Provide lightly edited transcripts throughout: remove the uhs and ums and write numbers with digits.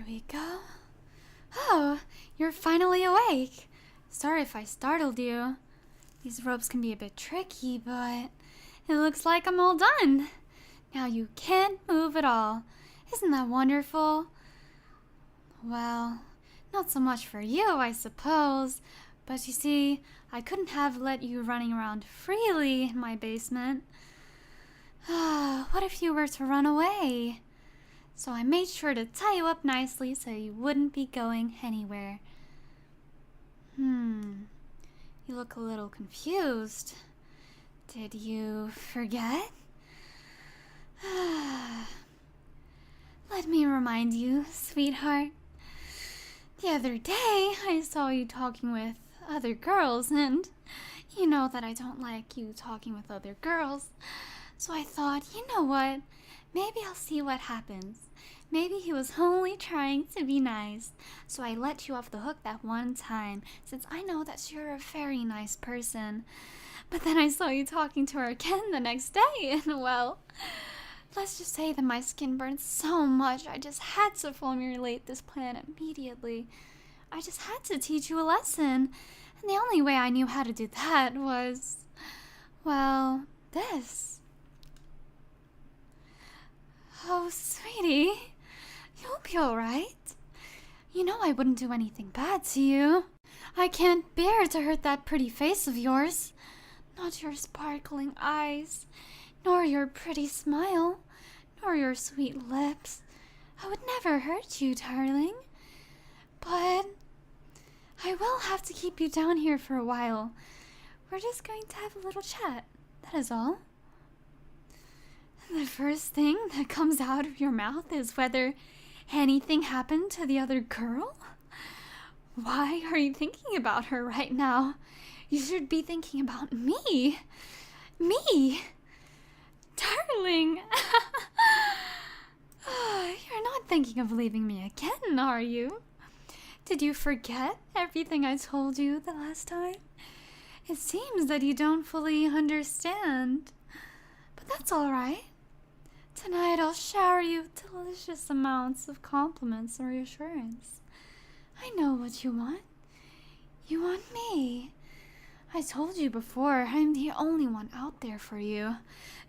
we go. Oh, you're finally awake. Sorry if I startled you. These ropes can be a bit tricky, but it looks like I'm all done. Now you can't move at all. Isn't that wonderful? Well, not so much for you, I suppose. But you see, I couldn't have let you running around freely in my basement. What if you were to run away? So I made sure to tie you up nicely so you wouldn't be going anywhere. You look a little confused. Did you forget? Let me remind you, sweetheart. The other day, I saw you talking with other girls, and you know that I don't like you talking with other girls. So I thought, you know what? Maybe I'll see what happens. Maybe he was only trying to be nice. So I let you off the hook that one time, since I know that you're a very nice person. But then I saw you talking to her again the next day, and well, let's just say that my skin burned so much I just had to formulate this plan immediately. I just had to teach you a lesson. And the only way I knew how to do that was, well, this. Oh, sweetie, you'll be alright. You know I wouldn't do anything bad to you. I can't bear to hurt that pretty face of yours. Not your sparkling eyes, nor your pretty smile, nor your sweet lips. I would never hurt you, darling. But I will have to keep you down here for a while. We're just going to have a little chat, that is all. The first thing that comes out of your mouth is whether anything happened to the other girl? Why are you thinking about her right now? You should be thinking about me. Me! Darling! You're not thinking of leaving me again, are you? Did you forget everything I told you the last time? It seems that you don't fully understand. But that's all right. Tonight I'll shower you with delicious amounts of compliments and reassurance. I know what you want. You want me. I told you before, I'm the only one out there for you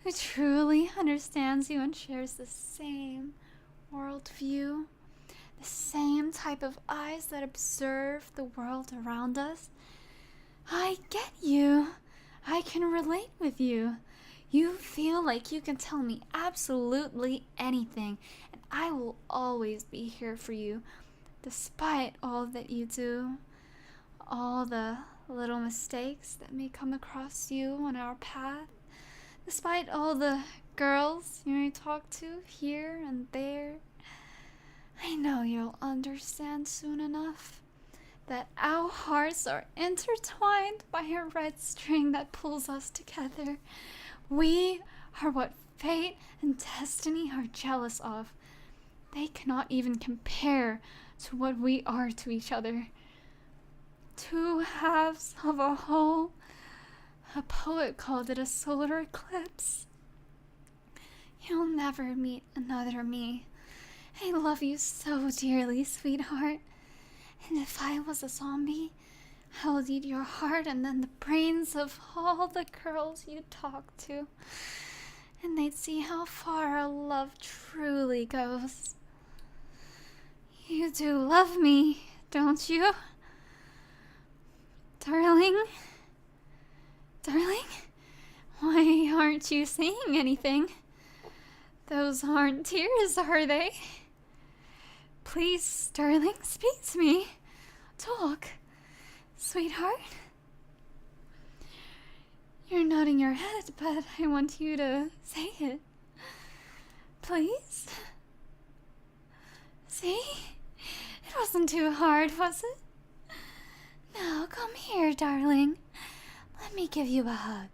who truly understands you and shares the same worldview, the same type of eyes that observe the world around us. I get you. I can relate with you. You feel like you can tell me absolutely anything, and I will always be here for you, despite all that you do, all the little mistakes that may come across you on our path, despite all the girls you may talk to here and there. I know you'll understand soon enough that our hearts are intertwined by a red string that pulls us together. We are what fate and destiny are jealous of. They cannot even compare to what we are to each other. Two halves of a whole. A poet called it a solar eclipse. You'll never meet another me. I love you so dearly, sweetheart. And if I was a zombie, I would eat your heart and then the brains of all the girls you talk to. And they'd see how far our love truly goes. You do love me, don't you? Darling? Darling? Why aren't you saying anything? Those aren't tears, are they? Please, darling, speak to me. Talk. Sweetheart? You're nodding your head, but I want you to say it. Please? See? It wasn't too hard, was it? Now, come here, darling. Let me give you a hug.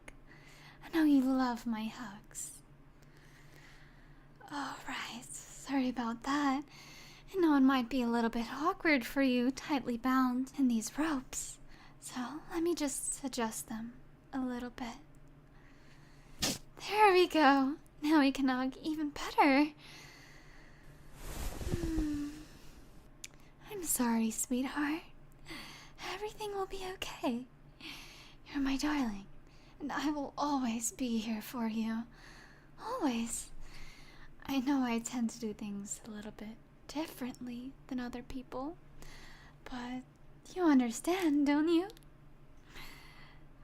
I know you love my hugs. All right. Sorry about that. I know it might be a little bit awkward for you, tightly bound in these ropes. So let me just adjust them a little bit. There we go. Now we can hug even better. sorry, sweetheart. Everything will be okay. You're my darling, and I will always be here for you. Always. I know I tend to do things a little bit differently than other people, but you understand, don't you?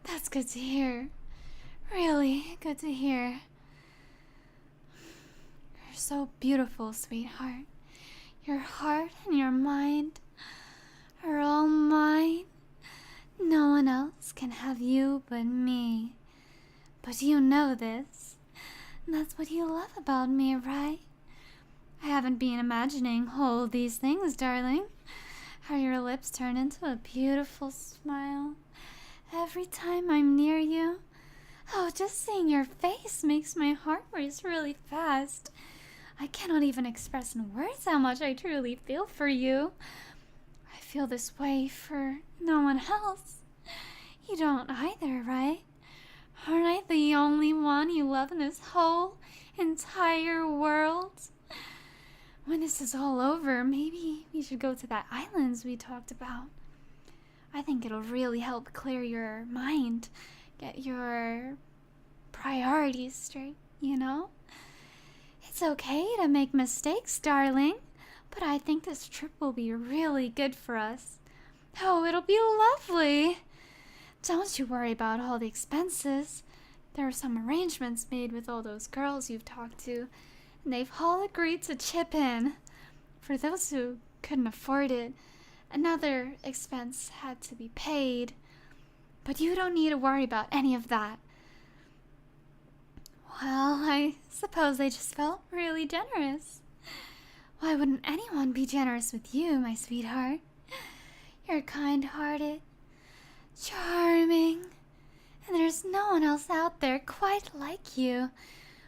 That's good to hear. Really good to hear. You're so beautiful, sweetheart. Your heart and your mind are all mine. No one else can have you but me. But you know this. And that's what you love about me, right? I haven't been imagining all these things, darling. How your lips turn into a beautiful smile every time I'm near you. Oh, just seeing your face makes my heart race really fast. I cannot even express in words how much I truly feel for you. I feel this way for no one else. You don't either, right? Aren't I the only one you love in this whole entire world? When this is all over, maybe we should go to that islands we talked about. I think it'll really help clear your mind, get your priorities straight, you know? It's okay to make mistakes, darling, but I think this trip will be really good for us. Oh, it'll be lovely. Don't you worry about all the expenses. There are some arrangements made with all those girls you've talked to, and they've all agreed to chip in. For those who couldn't afford it, another expense had to be paid. But you don't need to worry about any of that. Well, I suppose they just felt really generous. Why wouldn't anyone be generous with you, my sweetheart? You're kind-hearted, charming, and there's no one else out there quite like you.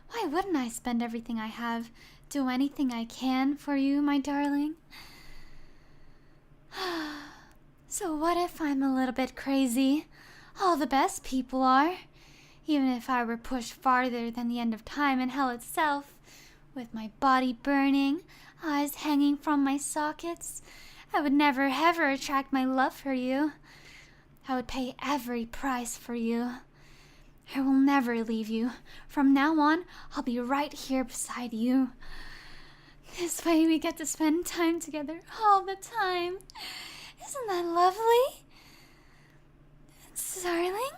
Why wouldn't I spend everything I have, do anything I can for you, my darling? So what if I'm a little bit crazy? All the best people are. Even if I were pushed farther than the end of time and hell itself, with my body burning, eyes hanging from my sockets, I would never ever retract my love for you. I would pay every price for you. I will never leave you. From now on, I'll be right here beside you. This way we get to spend time together all the time. Isn't that lovely? Darling?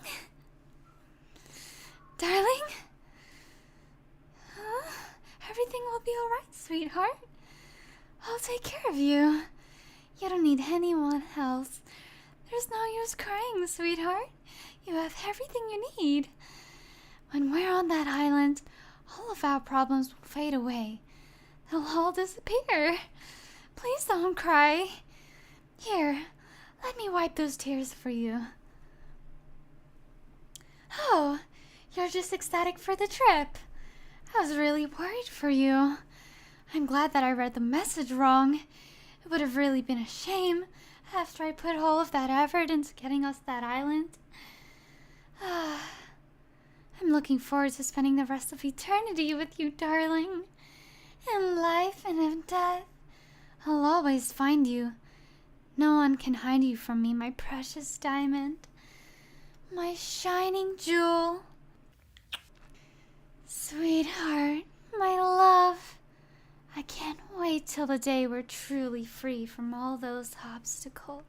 Darling? Everything will be alright, sweetheart. I'll take care of you. You don't need anyone else. There's no use crying, sweetheart. You have everything you need. When we're on that island, all of our problems will fade away. They'll all disappear. Please don't cry. Here, let me wipe those tears for you. Oh, you're just ecstatic for the trip. I was really worried for you. I'm glad that I read the message wrong. It would have really been a shame after I put all of that effort into getting us that island. I'm looking forward to spending the rest of eternity with you, darling. In life and in death, I'll always find you. No one can hide you from me, my precious diamond. My shining jewel. Sweetheart, my love. I can't wait till the day we're truly free from all those obstacles.